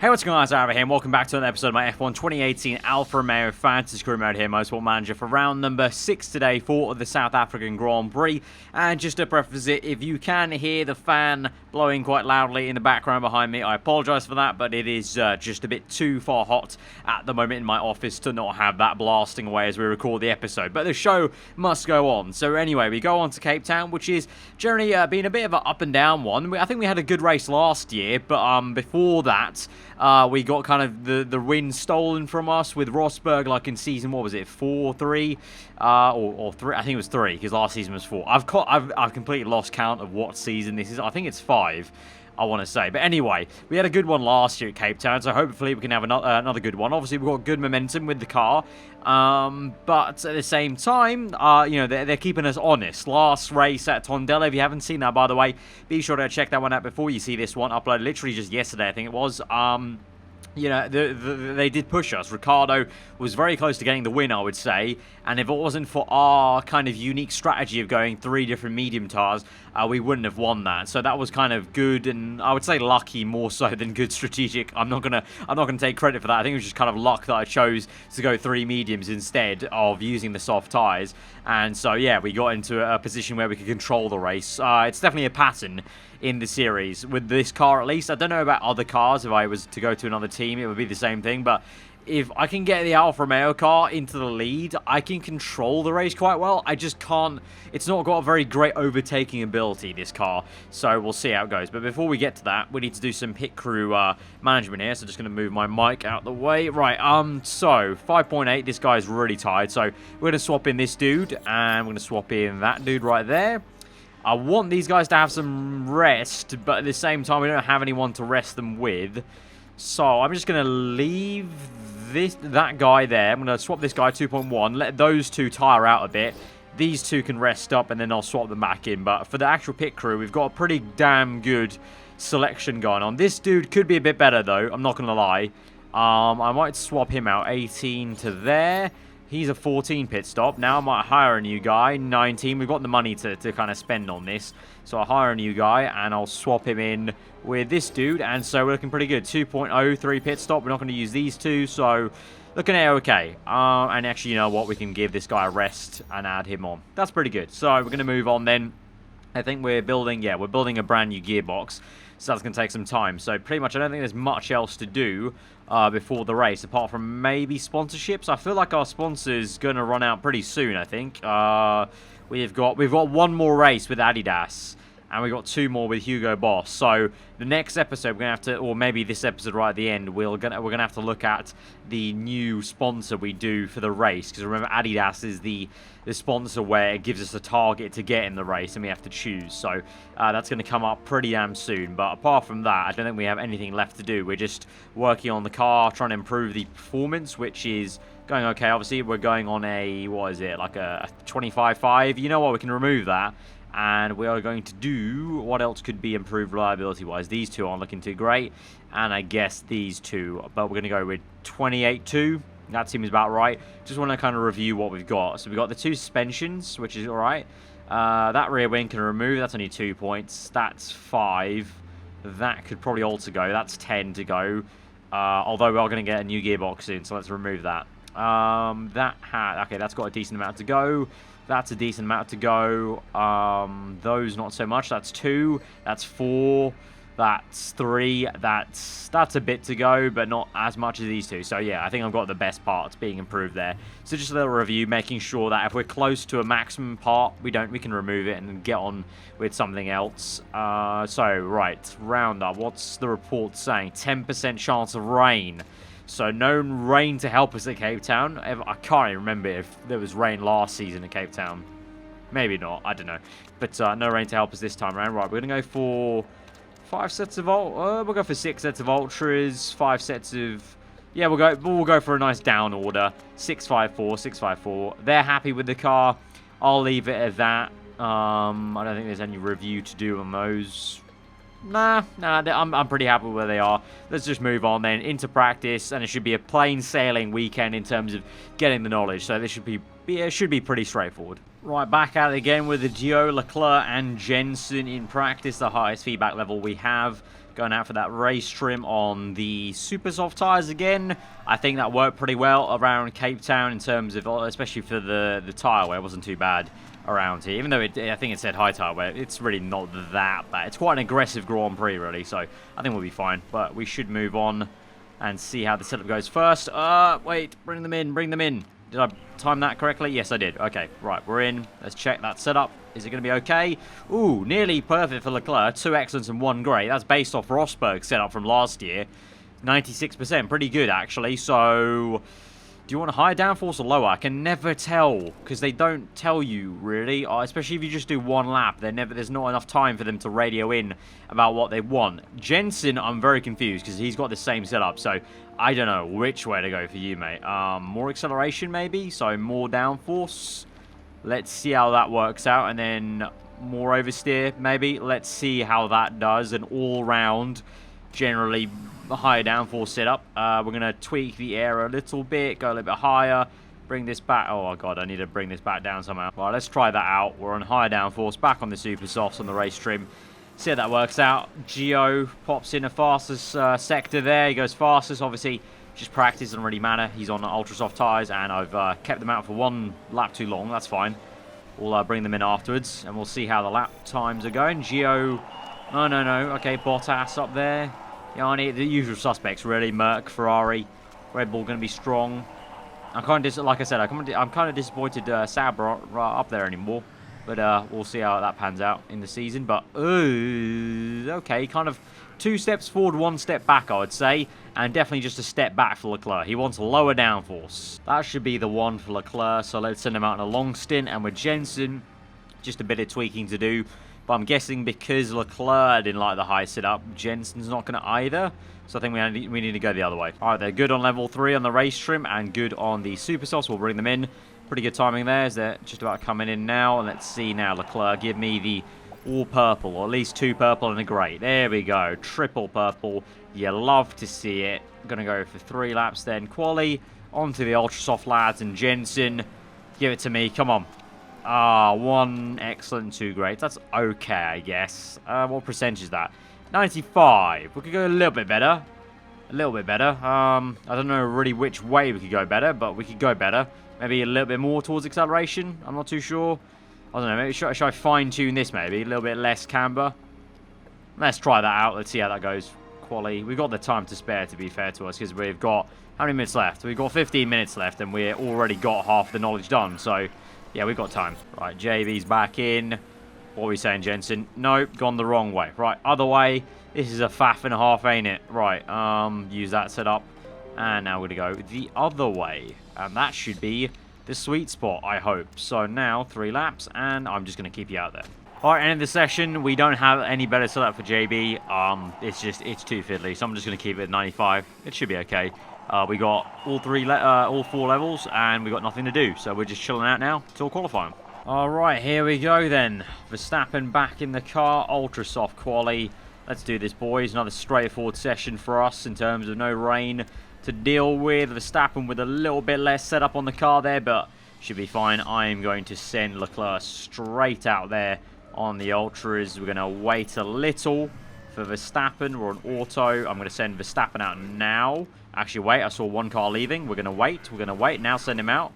Hey, what's going on, it's Aarava here, and welcome back to another episode of my F1 2018 Alfa Romeo Fantasy Career Mode here, Motorsport Manager, for round number 6 today for the South African Grand Prix. And just to preface it, if you can hear the fan blowing quite loudly in the background behind me, I apologise for that, but it is just a bit too far hot at the moment in my office to not have that blasting away as we record the episode. But the show must go on. So anyway, we go on to Cape Town, which is generally been a bit of an up and down one. I think we had a good race last year, but before that, we got kind of the win stolen from us with Rosberg, like in season, what was it, 4, 3? Or 3, I think it was 3, because last season was 4. I've completely lost count of what season this is. I think it's 5, I want to say. But anyway, we had a good one last year at Cape Town, so hopefully we can have another good one. Obviously, we've got good momentum with the car, but at the same time, you know, they're keeping us honest. Last race at Tondela, if you haven't seen that, by the way, be sure to check that one out before you see this one uploaded literally just yesterday, I think it was. You know, they did push us. Ricardo was very close to getting the win, I would say. And if it wasn't for our kind of unique strategy of going 3 different medium tires, we wouldn't have won that. So that was kind of good, and I would say lucky more so than good strategic. I'm not gonna take credit for that. I think it was just kind of luck that I chose to go 3 mediums instead of using the soft tires. And so yeah, we got into a position where we could control the race. It's definitely a pattern in the series with this car, at least. I don't know about other cars. If I was to go to another team, it would be the same thing, but if I can get the Alfa Romeo car into the lead, I can control the race quite well. I just can't. It's not got a very great overtaking ability, this car, so we'll see how it goes. But before we get to that, we need to do some pit crew management here, so just going to move my mic out the way. Right, so 5.8, this guy's really tired, so we're going to swap in this dude, and we're going to swap in that dude right there. I want these guys to have some rest, but at the same time, we don't have anyone to rest them with. So I'm just going to leave that guy there. I'm going to swap this guy 2.1, let those two tire out a bit. These two can rest up, and then I'll swap them back in. But for the actual pit crew, we've got a pretty damn good selection going on. This dude could be a bit better, though. I'm not going to lie. I might swap him out. 18 to there. He's a 14 pit stop. Now I might hire a new guy. 19. We've got the money to kind of spend on this. So I'll hire a new guy, and I'll swap him in with this dude. And so we're looking pretty good. 2.03 pit stop. We're not going to use these two. So looking at okay. And actually, you know what? We can give this guy a rest and add him on. That's pretty good. So we're going to move on then. I think we're building a brand new gearbox. So that's going to take some time. So pretty much I don't think there's much else to do before the race, apart from maybe sponsorships. I feel like our sponsor's going to run out pretty soon, I think. We've got one more race with Adidas, and we've got 2 more with Hugo Boss. So the next episode, we're going to have to, or maybe this episode right at the end, we're going to have to look at the new sponsor we do for the race. Because remember, Adidas is the sponsor where it gives us a target to get in the race, and we have to choose. So that's going to come up pretty damn soon. But apart from that, I don't think we have anything left to do. We're just working on the car, trying to improve the performance, which is going okay. Obviously, we're going on a, what is it, like a 25.5. You know what, we can remove that. And we are going to do, what else could be improved reliability-wise? These two aren't looking too great. And I guess these two. But we're going to go with 28.2. That seems about right. Just want to kind of review what we've got. So we've got the 2 suspensions, which is alright. That rear wing can remove. That's only 2 points. That's 5. That could probably also go. That's 10 to go. Although we are going to get a new gearbox soon, so let's remove that. Okay, that's got a decent amount to go. That's a decent amount to go. Those not so much. That's 2. That's 4. That's 3. That's a bit to go, but not as much as these two. So yeah, I think I've got the best parts being improved there. So just a little review, making sure that if we're close to a maximum part, we can remove it and get on with something else. So right, roundup. What's the report saying? 10% chance of rain. So no rain to help us at Cape Town. I can't even remember if there was rain last season at Cape Town. Maybe not. I don't know. But no rain to help us this time around. Right, we're going to go for 5 sets of we'll go for 6 sets of ultras. 5 sets of, yeah, we'll go for a nice down order. 654, 654. They're happy with the car. I'll leave it at that. I don't think there's any review to do on those. Nah, I'm pretty happy where they are. Let's just move on then into practice, and it should be a plain sailing weekend in terms of getting the knowledge. So this should be pretty straightforward. Right, back at it again with the Leclerc and Jensen in practice, the highest feedback level we have. Going out for that race trim on the super soft tyres again. I think that worked pretty well around Cape Town in terms of, especially for the tyre wear, it wasn't too bad around here. Even though I think it said high tyre wear, it's really not that bad. It's quite an aggressive Grand Prix, really, so I think we'll be fine. But we should move on and see how the setup goes first. Wait, bring them in, bring them in. Did I time that correctly? Yes, I did. Okay, right, we're in. Let's check that setup. Is it going to be okay? Ooh, nearly perfect for Leclerc. 2 excellents and 1 great. That's based off Rosberg's setup from last year. 96%. Pretty good, actually. So, do you want a higher downforce or lower? I can never tell, because they don't tell you, really. Especially if you just do 1 lap. There's not enough time for them to radio in about what they want. Jensen, I'm very confused, because he's got the same setup. So, I don't know which way to go for you, mate. More acceleration, maybe? So, more downforce. Let's see how that works out. And then more oversteer, maybe. Let's see how that does. An all-round, generally higher downforce setup. We're going to tweak the air a little bit. Go a little bit higher. Bring this back. Oh, God, I need to bring this back down somehow. Right, let's try that out. We're on higher downforce. Back on the super softs on the race trim. See how that works out. Gio pops in the fastest sector there. He goes fastest, obviously. Just practice, doesn't really matter. He's on ultra soft tyres, and I've kept them out for 1 lap too long. That's fine. We'll bring them in afterwards, and we'll see how the lap times are going. Gio, no. Okay, Bottas up there. Yanni, the usual suspects, really. Merc, Ferrari, Red Bull going to be strong. I'm kind of like I said, I'm kind of disappointed Sauber aren't up there anymore. But we'll see how that pans out in the season. But okay, kind of 2 steps forward, 1 step back, I would say. And definitely just a step back for Leclerc. He wants a lower downforce. That should be the one for Leclerc. So let's send him out on a long stint. And with Jensen, just a bit of tweaking to do. But I'm guessing because Leclerc didn't like the high setup, Jensen's not going to either. So I think we need to go the other way. All right, they're good on level 3 on the race trim and good on the super softs. We'll bring them in. Pretty good timing there as they're just about coming in now. And let's see now, Leclerc, give me the all purple, or at least 2 purple and a grey. There we go. Triple purple. You love to see it. Gonna go for 3 laps then. Quali. Onto the ultra soft lads and Jensen. Give it to me. Come on. 1 excellent, 2 great. That's okay, I guess. What percentage is that? 95. We could go a little bit better. A little bit better. I don't know really which way we could go better, but we could go better. Maybe a little bit more towards acceleration. I'm not too sure. I don't know. Maybe should I fine-tune this maybe? A little bit less camber. Let's try that out. Let's see how that goes. Quali. We've got the time to spare, to be fair to us, because we've got... How many minutes left? We've got 15 minutes left, and we've already got half the knowledge done. So, yeah, we've got time. Right, JB's back in. What are we saying, Jensen? No, gone the wrong way. Right, other way. This is a faff and a half, ain't it? Right, use that setup. And now we're going to go the other way. And that should be the sweet spot, I hope. So now, 3 laps, and I'm just going to keep you out there. Alright, end of the session. We don't have any better setup for JB. It's too fiddly, so I'm just going to keep it at 95. It should be okay. We got all 4 levels, and we got nothing to do. So we're just chilling out now till qualifying. Alright, here we go then. Verstappen back in the car. Ultra soft quali. Let's do this, boys. Another straightforward session for us in terms of no rain to deal with. Verstappen with a little bit less setup on the car there, but should be fine. I am going to send Leclerc straight out there on the Ultras. We're going to wait a little for Verstappen. We're on auto. I'm going to send Verstappen out now. Actually, wait. I saw 1 car leaving. We're going to wait. We're going to wait. Now send him out.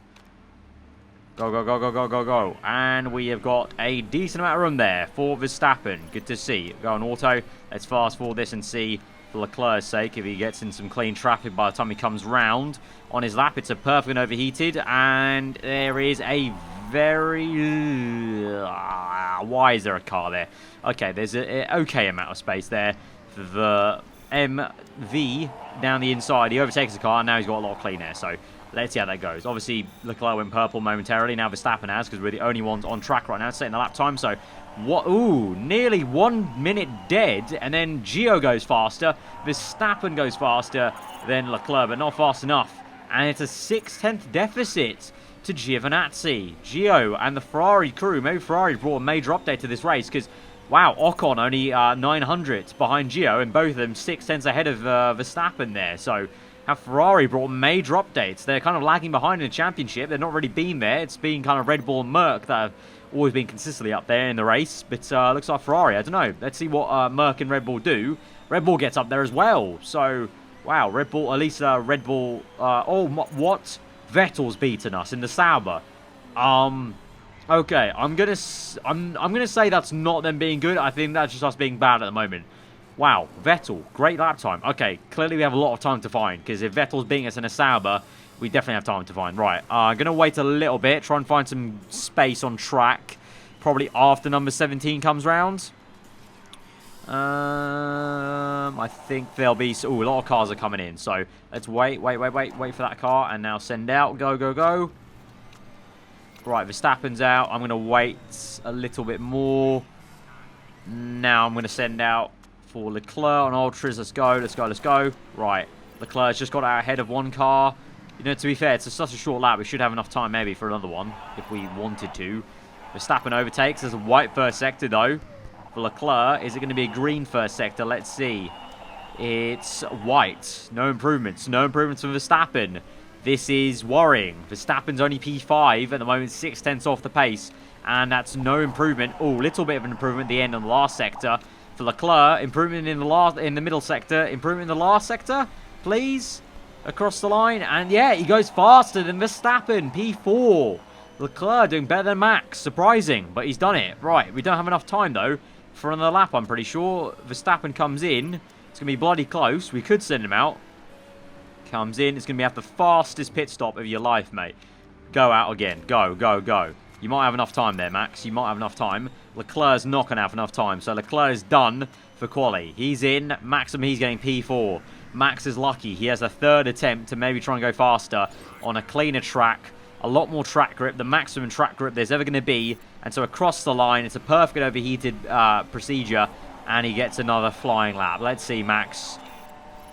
Go, go, go, go, go, go, go. And we have got a decent amount of room there for Verstappen. Good to see. Go on auto. Let's fast forward this and see, for Leclerc's sake, if he gets in some clean traffic by the time he comes round on his lap. It's a perfect overheated. And there is a very... why is there a car there? Okay, there's an okay amount of space there for the MV down the inside. He overtakes the car, and now he's got a lot of clean air. So let's see how that goes. Obviously, Leclerc went purple momentarily. Now Verstappen has, because we're the only ones on track right now, setting the lap time. So, what? Ooh, nearly 1 minute dead. And then Gio goes faster. Verstappen goes faster than Leclerc, but not fast enough. And it's a 6/10 deficit to Giovinazzi. Gio and the Ferrari crew. Maybe Ferrari brought a major update to this race, because, wow, Ocon only 900 behind Gio, and both of them 6/10 ahead of Verstappen there. So, how Ferrari brought major updates. They're kind of lagging behind in the championship. They've not really been there. It's been kind of Red Bull and Merc that have always been consistently up there in the race. But looks like Ferrari, I don't know. Let's see what Merc and Red Bull do. Red Bull gets up there as well. So, wow, Red Bull, at least Red Bull... what? Vettel's beaten us in the Sauber. Okay, I'm gonna say that's not them being good. I think that's just us being bad at the moment. Wow, Vettel, great lap time. Okay, clearly we have a lot of time to find, because if Vettel's beating us in a Sauber, we definitely have time to find. Right, I'm going to wait a little bit, try and find some space on track, probably after number 17 comes round. I think there'll be... Ooh, a lot of cars are coming in, so let's wait for that car, and now send out. Go, go, go. Right, Verstappen's out. I'm going to wait a little bit more. Now I'm going to send out for Leclerc on Ultras. Let's go, let's go, let's go. Right, Leclerc's just got out ahead of one car. You know, to be fair, it's such a short lap. We should have enough time maybe for another one if we wanted to. Verstappen overtakes. There's a white first sector though for Leclerc. Is it going to be a green first sector? Let's see. It's white. No improvements. No improvements for Verstappen. This is worrying. Verstappen's only P5 at the moment, 6/10 off the pace. And that's no improvement. Oh, little bit of an improvement at the end on the last sector. For Leclerc, improvement in the middle sector, improvement in the last sector, please, across the line, and yeah, he goes faster than Verstappen, P4. Leclerc doing better than Max, surprising, but he's done it. Right, we don't have enough time though for another lap, I'm pretty sure. Verstappen comes in, it's going to be bloody close, we could send him out. Comes in, it's going to be at the fastest pit stop of your life, mate. Go out again, go, go, go. You might have enough time there, Max. You might have enough time. Leclerc's not going to have enough time. So Leclerc is done for quali. He's in. Maximum, he's getting P4. Max is lucky. He has a third attempt to maybe try and go faster on a cleaner track. A lot more track grip. The maximum track grip there's ever going to be. And so across the line, it's a perfect overheated procedure. And he gets another flying lap. Let's see, Max.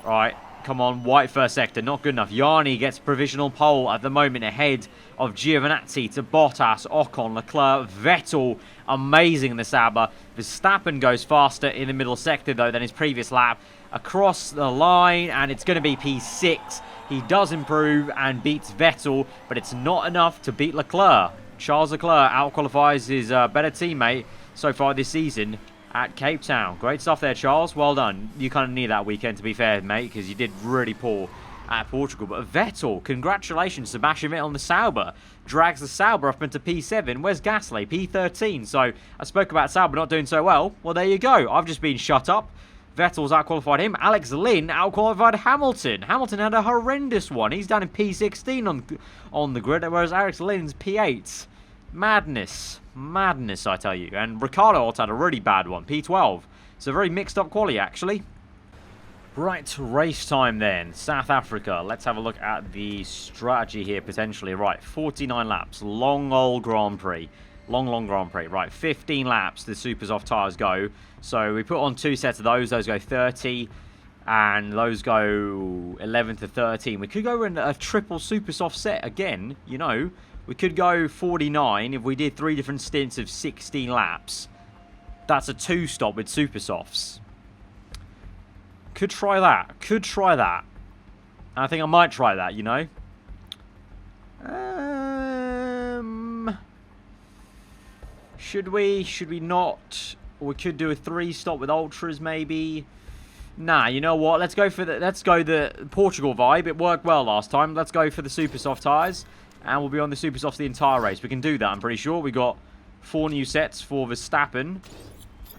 All right. Come on, white first sector, not good enough. Yanni gets provisional pole at the moment ahead of Giovinazzi to Bottas, Ocon, Leclerc, Vettel. Amazing in the Sauber. Verstappen goes faster in the middle sector, though, than his previous lap. Across the line, and it's going to be P6. He does improve and beats Vettel, but it's not enough to beat Leclerc. Charles Leclerc outqualifies his better teammate so far this season at Cape Town. Great stuff there, Charles. Well done. You kind of need that weekend, to be fair, mate, because you did really poor at Portugal. But Vettel, congratulations, Sebastian Vettel on the Sauber. Drags the Sauber up into P7. Where's Gasly? P13. So I spoke about Sauber not doing so well. Well, there you go. I've just been shut up. Vettel's outqualified him. Alex Lynn outqualified Hamilton. Hamilton had a horrendous one. He's down in P16 on the grid, whereas Alex Lynn's P8. Madness. Madness, I tell you. And Ricciardo also had a really bad one. P12. It's a very mixed up quali, actually. Right, race time then. South Africa. Let's have a look at the strategy here, potentially. Right, 49 laps. Long old Grand Prix. Long Grand Prix. Right, 15 laps the super soft tyres go. So we put on 2 sets of those. Those go 30. And those go 11 to 13. We could go in a triple super soft set again, you know. We could go 49 if we did 3 different stints of 16 laps. That's a 2-stop with super softs. Could try that. Could try that. I think I might try that, you know. Should we? Should we not? Or we could do a 3-stop with ultras, maybe. Nah, you know what? Let's go for the Portugal vibe. It worked well last time. Let's go for the super soft tyres. And we'll be on the super softs the entire race. We can do that, I'm pretty sure. We got 4 new sets for Verstappen.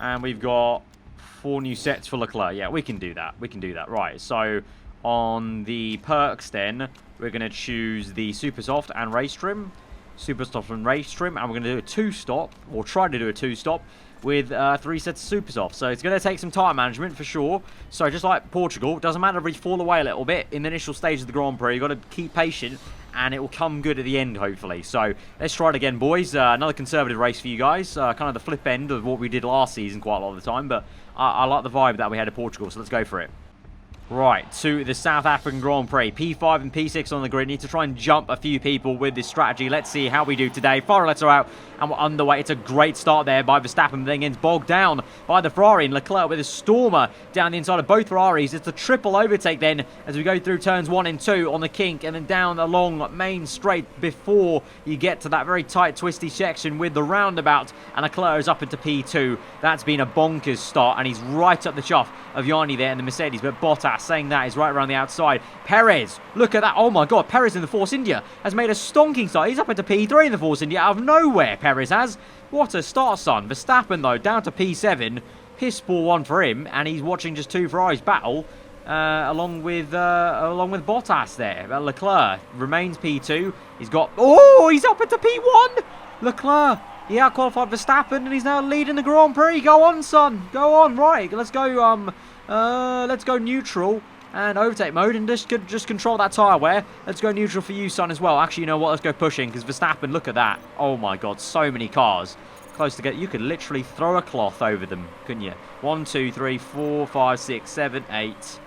And we've got 4 new sets for Leclerc. Yeah, we can do that. We can do that. Right, so on the perks then, we're going to choose the super soft and race trim. Super soft and race trim. And we're going to do a 2-stop, or try to do a 2-stop, with 3 sets of super soft. So it's going to take some time management for sure. So just like Portugal, it doesn't matter if we fall away a little bit in the initial stage of the Grand Prix. You've got to keep patient and it will come good at the end, hopefully. So let's try it again, boys. Another conservative race for you guys. Kind of the flip end of what we did last season quite a lot of the time. But I like the vibe that we had at Portugal, so let's go for it. Right, to the South African Grand Prix. P5 and P6 on the grid. Need to try and jump a few people with this strategy. Let's see how we do today. Fire alerts are out, and we're underway. It's a great start there by Verstappen, then gets bogged down by the Ferrari, and Leclerc with a stormer down the inside of both Ferraris. It's a triple overtake then as we go through turns 1 and 2 on the kink, and then down along main straight before you get to that very tight, twisty section with the roundabout, and Leclerc is up into P2. That's been a bonkers start, and he's right up the chuff of Yanni there in the Mercedes, but Bottas saying that is right around the outside. Perez, look at that. Oh my god, Perez in the Force India has made a stonking start. He's up into P3 in the Force India out of nowhere. Perez has. What a start, son. Verstappen though down to P7. Piss poor one for him, and he's watching just two Ferraris battle along with Bottas there. Leclerc remains P2. He's up into P1. Leclerc, he out-qualified Verstappen, and he's now leading the Grand Prix. Go on, son. Go on. Right, let's go neutral and overtake mode, and just control that tyre wear. Let's go neutral for you, son, as well. Actually, you know what? Let's go pushing, because Verstappen, look at that. Oh my god, so many cars close together. You could literally throw a cloth over them, couldn't you? 1, 2, 3, 4, 5, 6, 7, 8.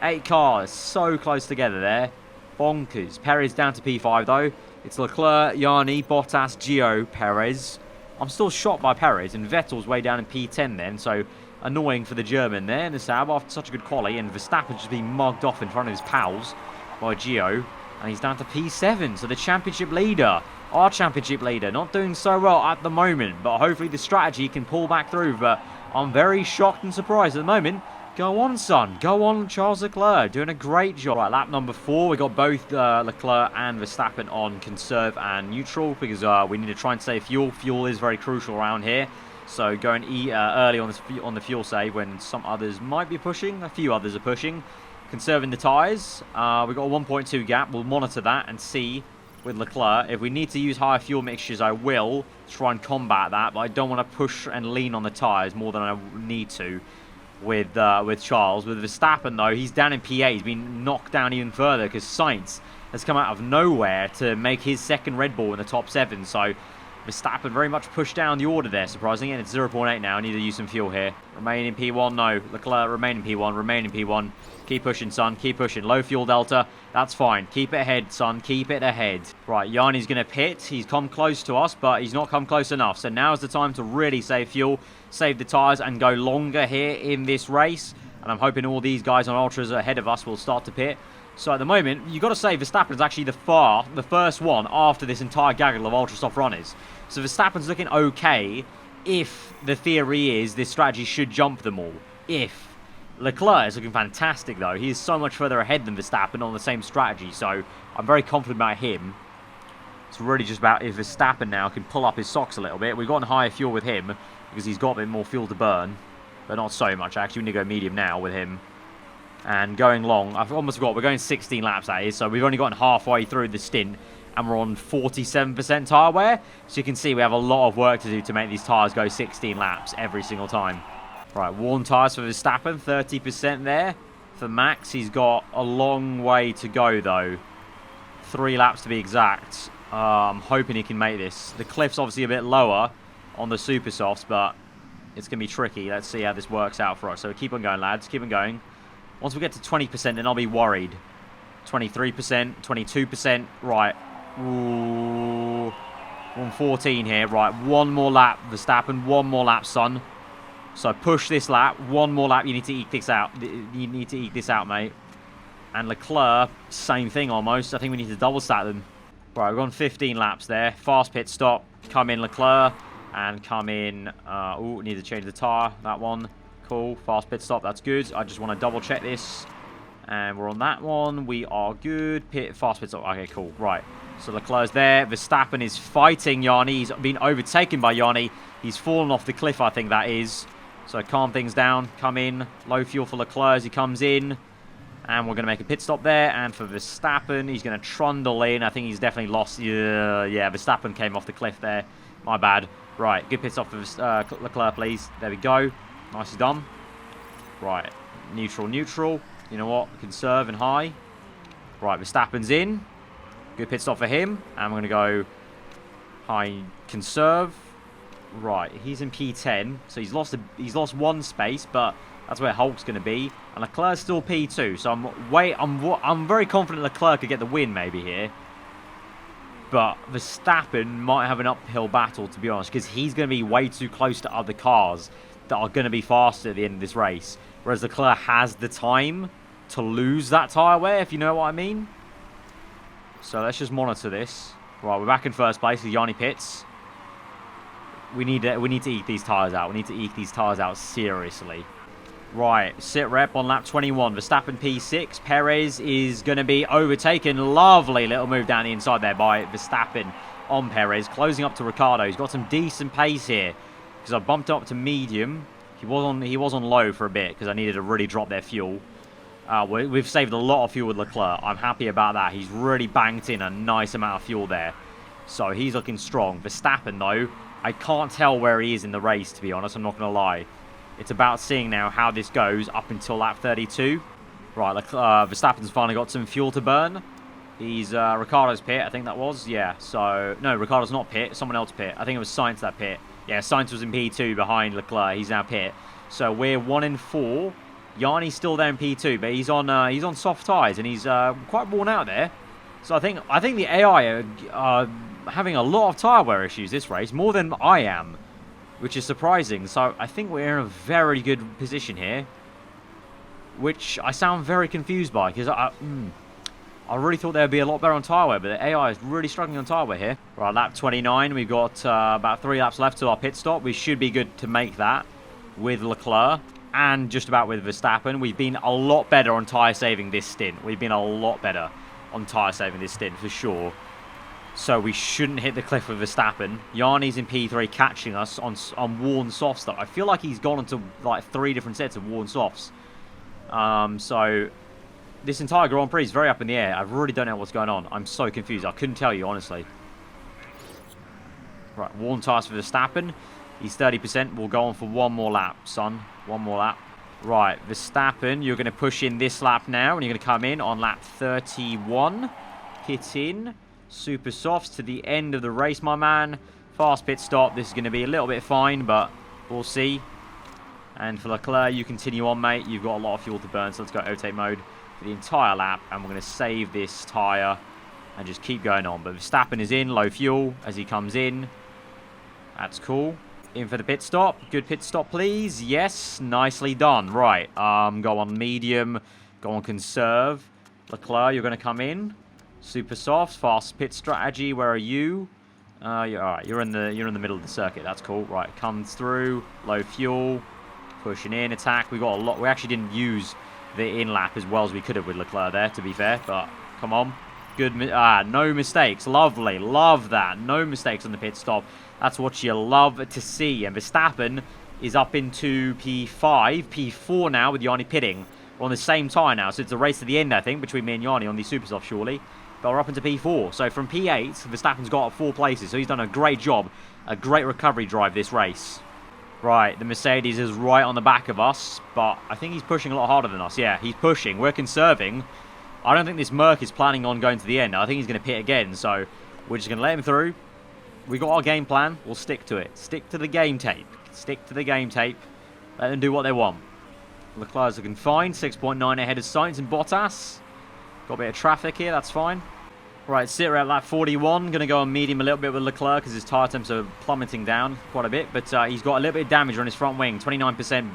8 cars so close together there. Bonkers. Perez down to P5 though. It's Leclerc, Yanni, Bottas, Gio, Perez. I'm still shocked by Perez, and Vettel's way down in P10 then, so annoying for the German there in the Saab after such a good quali, and Verstappen's just being mugged off in front of his pals by Gio, and he's down to P7. So the championship leader, our championship leader, not doing so well at the moment, but hopefully the strategy can pull back through. But I'm very shocked and surprised at the moment. Go on, son. Go on, Charles Leclerc. Doing a great job. Right, lap number 4. We got both Leclerc and Verstappen on conserve and neutral, because we need to try and save fuel. Fuel is very crucial around here. So going early on the fuel save when some others might be pushing. A few others are pushing. Conserving the tyres. We've got a 1.2 gap. We'll monitor that and see with Leclerc. If we need to use higher fuel mixtures, I will try and combat that. But I don't want to push and lean on the tyres more than I need to with Charles. With Verstappen, though, he's down in P8. He's been knocked down even further because Sainz has come out of nowhere to make his second Red Bull in the top 7. So Verstappen very much pushed down the order there, surprisingly, and it's 0.8 now. I need to use some fuel here. Remain in P1, no. Leclerc, remain in P1, remain in P1. Keep pushing, son, keep pushing. Low fuel delta, that's fine. Keep it ahead, son, keep it ahead. Right, Yanni's going to pit. He's come close to us, but he's not come close enough. So now's the time to really save fuel, save the tyres, and go longer here in this race. And I'm hoping all these guys on Ultras ahead of us will start to pit. So at the moment, you've got to say Verstappen is actually the first one after this entire gaggle of ultra soft runners. So Verstappen's looking okay if the theory is this strategy should jump them all. If. Leclerc is looking fantastic though. He is so much further ahead than Verstappen on the same strategy. So I'm very confident about him. It's really just about if Verstappen now can pull up his socks a little bit. We've gotten higher fuel with him because he's got a bit more fuel to burn. But not so much actually. We need to go medium now with him. And going long, I've almost forgot, we're going 16 laps that is, so we've only gotten halfway through the stint, and we're on 47% tyre wear, so you can see we have a lot of work to do to make these tyres go 16 laps every single time. Right, worn tyres for Verstappen, 30% there. For Max, he's got a long way to go though, 3 laps to be exact. I'm hoping he can make this. The cliff's obviously a bit lower on the super softs, but it's going to be tricky. Let's see how this works out for us. So keep on going, lads, keep on going. Once we get to 20%, then I'll be worried. 23%, 22%. Right. Ooh. 114 here. Right. One more lap, Verstappen. One more lap, son. So push this lap. One more lap. You need to eke this out. You need to eke this out, mate. And Leclerc, same thing almost. I think we need to double stack them. Right. We've gone 15 laps there. Fast pit stop. Come in, Leclerc. And come in. Ooh, need to change the tyre. That one. Cool. Fast pit stop. That's good. I just want to double check this. And we're on that one. We are good. Fast pit stop. Okay, cool. Right. So Leclerc's there. Verstappen is fighting Yanni. He's been overtaken by Yanni. He's fallen off the cliff, I think that is. So calm things down. Come in. Low fuel for Leclerc as he comes in. And we're going to make a pit stop there. And for Verstappen, he's going to trundle in. I think he's definitely lost. Yeah, Verstappen came off the cliff there. My bad. Right. Good pit stop for Leclerc, please. There we go. Nicely done. Right. Neutral, neutral. You know what? Conserve and high. Right, Verstappen's in. Good pit stop for him. And we're going to go high conserve. Right, he's in P10. So he's lost one space, but that's where Hulk's going to be. And Leclerc's still P2, so I'm very confident Leclerc could get the win maybe here. But Verstappen might have an uphill battle, to be honest, because he's going to be way too close to other cars that are going to be faster at the end of this race. Whereas Leclerc has the time to lose that tyre wear, if you know what I mean. So let's just monitor this. Right, we're back in first place with Yanni pits. We need to eke these tyres out. We need to eke these tyres out seriously. Right, sit rep on lap 21. Verstappen P6. Perez is going to be overtaken. Lovely little move down the inside there by Verstappen on Perez. Closing up to Ricciardo. He's got some decent pace here. Because I bumped up to medium. He was on low for a bit because I needed to really drop their fuel. We've saved a lot of fuel with Leclerc. I'm happy about that. He's really banked in a nice amount of fuel there. So he's looking strong. Verstappen, though, I can't tell where he is in the race, to be honest. I'm not going to lie. It's about seeing now how this goes up until lap 32. Right, Verstappen's finally got some fuel to burn. He's Ricciardo's pit, I think that was. Yeah, so... No, Ricciardo's not pit. Someone else pit. I think it was Sainz that pit. Yeah, Sainz was in P2 behind Leclerc. He's now pit. So we're 1 in 4. Yanni's still there in P2, but he's on soft tyres, and he's quite worn out there. So I think the AI are having a lot of tyre wear issues this race, more than I am, which is surprising. So I think we're in a very good position here, which I sound very confused by, because I really thought they'd be a lot better on tyre wear, but the AI is really struggling on tyre wear here. Right, lap 29, we've got about 3 laps left to our pit stop. We should be good to make that with Leclerc and just about with Verstappen. We've been a lot better on tyre saving this stint. We've been a lot better on tyre saving this stint for sure. So we shouldn't hit the cliff with Verstappen. Yanni's in P3 catching us on worn softs though. I feel like he's gone into like 3 different sets of worn softs. So this entire Grand Prix is very up in the air. I really don't know what's going on. I'm so confused. I couldn't tell you, honestly. Right, worn tyres for Verstappen. He's 30%. We'll go on for 1 more lap, son. 1 more lap. Right, Verstappen, you're going to push in this lap now, and you're going to come in on lap 31. Pit in. Super softs to the end of the race, my man. Fast pit stop. This is going to be a little bit fine, but we'll see. And for Leclerc, you continue on, mate. You've got a lot of fuel to burn, so let's go overtake mode for the entire lap, and we're going to save this tyre and just keep going on. But Verstappen is in, low fuel as he comes in. That's cool. In for the pit stop. Good pit stop, please. Yes, nicely done. Right, go on medium, go on conserve. Leclerc, you're going to come in. Super soft, fast pit strategy. Where are you? All right, you're in the middle of the circuit. That's cool. Right, comes through. Low fuel, pushing in, attack. We got a lot. We actually didn't use the in lap as well as we could have with Leclerc there, to be fair. But come on, good. No mistakes. Lovely, love that. No mistakes on the pit stop. That's what you love to see. And Verstappen is up into P5, P4 now with Yanni pitting. We're on the same tyre now, so it's a race to the end, I think, between me and Yanni on the super soft, surely. But we're up into P4. So from P8, Verstappen's got up 4 places. So he's done a great job, a great recovery drive this race. Right, the Mercedes is right on the back of us, but I think he's pushing a lot harder than us. Yeah, he's pushing. We're conserving. I don't think this Merc is planning on going to the end. I think he's going to pit again, so we're just going to let him through. We got our game plan. We'll stick to it. Stick to the game tape. Stick to the game tape. Let them do what they want. Leclerc's looking fine. 6.9 ahead of Sainz and Bottas. Got a bit of traffic here. That's fine. Right, Sitter at lap 41. Going to go on medium a little bit with Leclerc because his tyre temps are plummeting down quite a bit. But he's got a little bit of damage on his front wing. 29%.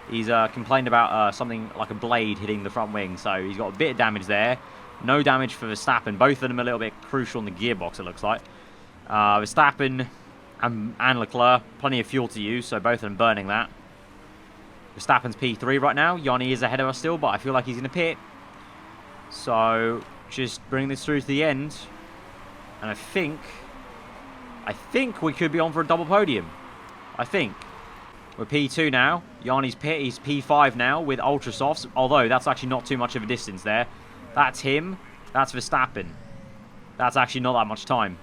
He's complained about something like a blade hitting the front wing. So he's got a bit of damage there. No damage for Verstappen. Both of them a little bit crucial in the gearbox, it looks like. Verstappen and Leclerc, plenty of fuel to use, so both of them burning that. Verstappen's P3 right now. Yanni is ahead of us still, but I feel like he's in a pit. So just bring this through to the end. And I think we could be on for a double podium. I think. We're P2 now. Yanni's pit. He's P5 now with ultra softs, although that's actually not too much of a distance there. That's him. That's Verstappen. That's actually not that much time.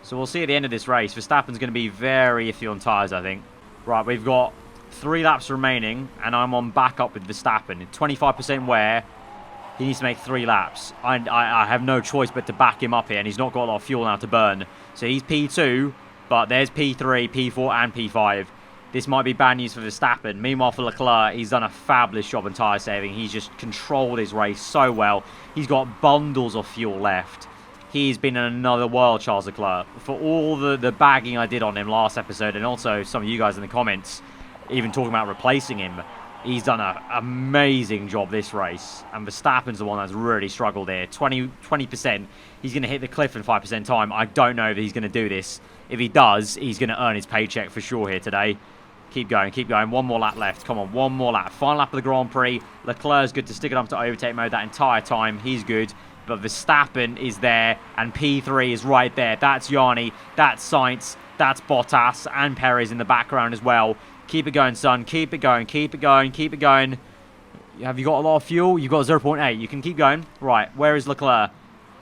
So we'll see at the end of this race. Verstappen's going to be very iffy on tyres, I think. Right, we've got 3 laps remaining, and I'm on backup with Verstappen. 25% wear. He needs to make 3 laps. I have no choice but to back him up here, and he's not got a lot of fuel now to burn. So he's P2, but there's P3, P4, and P5. this might be bad news for Verstappen. Meanwhile, for Leclerc, he's done a fabulous job in tyre saving. He's just controlled his race so well. He's got bundles of fuel left. He's been in another world, Charles Leclerc. For all the bagging I did on him last episode, and also some of you guys in the comments even talking about replacing him, he's done an amazing job this race. And Verstappen's the one that's really struggled here. 20%. He's going to hit the cliff in 5% time. I don't know if he's going to do this. If he does, he's going to earn his paycheck for sure here today. Keep going, keep going. One more lap left. Come on, one more lap. Final lap of the Grand Prix. Leclerc's good to stick it up to overtake mode that entire time. He's good. But Verstappen is there, and P3 is right there. That's Yanni, that's Sainz, that's Bottas, and Perez in the background as well. Keep it going, son. Keep it going, keep it going, keep it going. Have you got a lot of fuel? You've got 0.8. You can keep going. Right, where is Leclerc?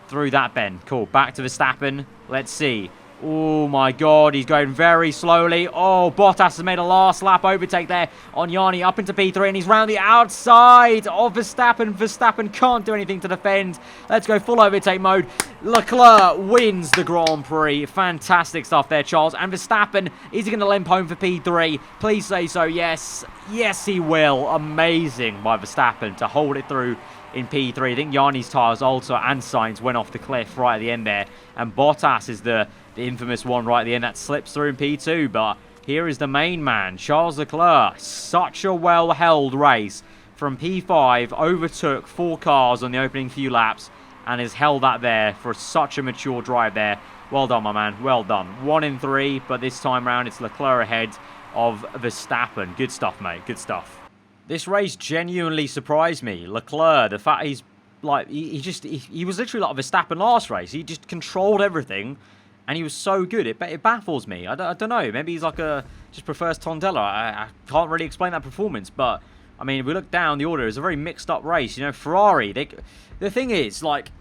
Through that bend. Cool. Back to Verstappen. Let's see. Oh, my God. He's going very slowly. Oh, Bottas has made a last lap overtake there on Yanni up into P3, and he's round the outside of Verstappen. Verstappen can't do anything to defend. Let's go full overtake mode. Leclerc wins the Grand Prix. Fantastic stuff there, Charles. And Verstappen, is he going to limp home for P3? Please say so, yes. Yes, he will. Amazing by Verstappen to hold it through in P3. I think Yanni's tyres also and Sainz went off the cliff right at the end there. And Bottas is the infamous one right at the end that slips through in P2. But here is the main man, Charles Leclerc. Such a well-held race. From P5, overtook 4 cars on the opening few laps and has held that there for such a mature drive there. Well done, my man. Well done. 1 in 3, but this time round it's Leclerc ahead of Verstappen. Good stuff, mate. Good stuff. This race genuinely surprised me. Leclerc, the fact he's like, he was literally like Verstappen last race. He just controlled everything, and he was so good. It baffles me. I don't know. Maybe he's like just prefers Tondela. I can't really explain that performance, but I mean, if we look down the order, it's a very mixed up race. You know, Ferrari. The thing is, like,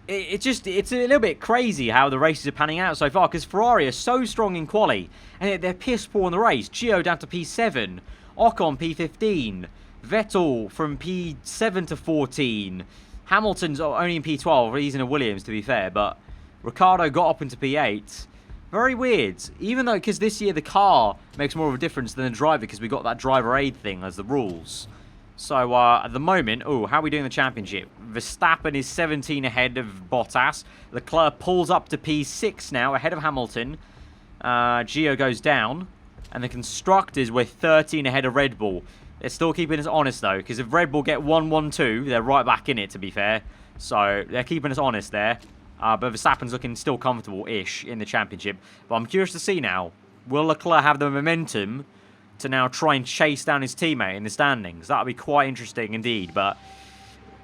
it's a little bit crazy how the races are panning out so far, because Ferrari are so strong in quali, and they're piss poor in the race. Gio down to P7. Ocon P15, Vettel from P7 to 14, Hamilton's only in P12, he's in a Williams to be fair, but Ricciardo got up into P8. Very weird, even though, because this year the car makes more of a difference than the driver, because we got that driver aid thing as the rules. So at the moment, how are we doing in the championship? Verstappen is 17 ahead of Bottas, Leclerc pulls up to P6 now, ahead of Hamilton, Gio goes down. And the constructors were 13 ahead of Red Bull. They're still keeping us honest, though, because if Red Bull get 1-1-2, they're right back in it, to be fair. So they're keeping us honest there. But Verstappen's looking still comfortable-ish in the championship. But I'm curious to see now, will Leclerc have the momentum to now try and chase down his teammate in the standings? That would be quite interesting indeed. But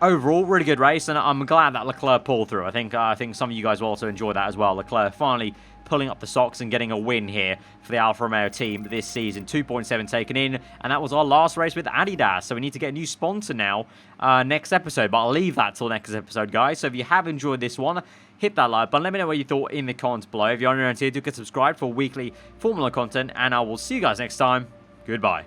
overall, really good race, and I'm glad that Leclerc pulled through. I think some of you guys will also enjoy that as well. Leclerc finally pulling up the socks and getting a win here for the Alfa Romeo team this season. 2.7 taken in, and that was our last race with Adidas. So we need to get a new sponsor now next episode, but I'll leave that till next episode, guys. So if you have enjoyed this one, hit that like button. Let me know what you thought in the comments below. If you're new around here, do get subscribed for weekly Formula content, and I will see you guys next time. Goodbye.